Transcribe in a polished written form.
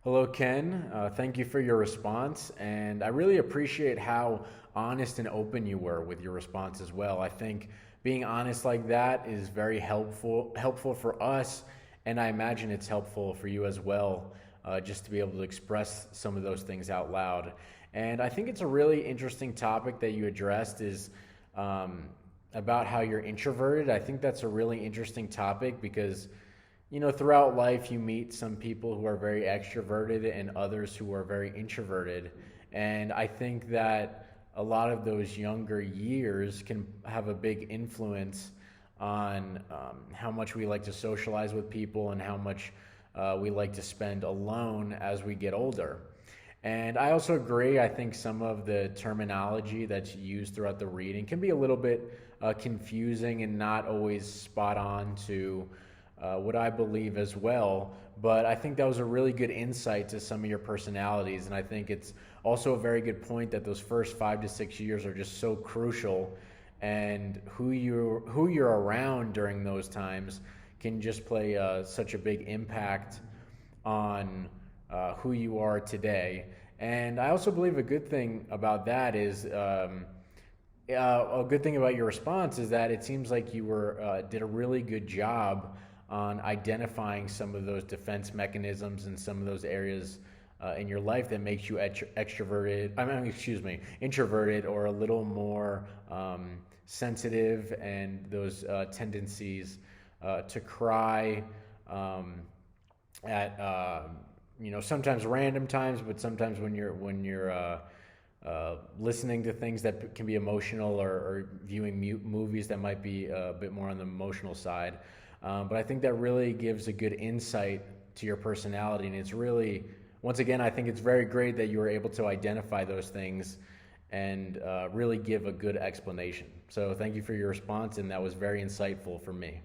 Hello, Ken. Thank you for your response, and I really appreciate how honest and open you were with your response as well. I think being honest like that is very helpful for us, and I imagine it's helpful for you as well, just to be able to express some of those things out loud. And I think it's a really interesting topic that you addressed is um, about how you're introverted. I think that's a really interesting topic because throughout life, you meet some people who are very extroverted and others who are very introverted. And I think that a lot of those younger years can have a big influence on how much we like to socialize with people and how much we like to spend alone as we get older. And I also agree. I think some of the terminology that's used throughout the reading can be a little bit confusing and not always spot on to what I believe as well. But I think that was a really good insight to some of your personalities. And I think it's also a very good point that those first 5 to 6 years are just so crucial. And who you're around during those times can just play such a big impact on who you are today. And I also believe a good thing about that is a good thing about your response is that it seems like you were did a really good job on identifying some of those defense mechanisms and some of those areas in your life that makes you extroverted. I mean, excuse me, introverted or a little more sensitive, and those tendencies to cry um, at sometimes random times, but sometimes when you're listening to things that can be emotional, or viewing movies that might be a bit more on the emotional side. But I think that really gives a good insight to your personality, and it's really, once again, I think it's very great that you were able to identify those things and really give a good explanation. So thank you for your response, and that was very insightful for me.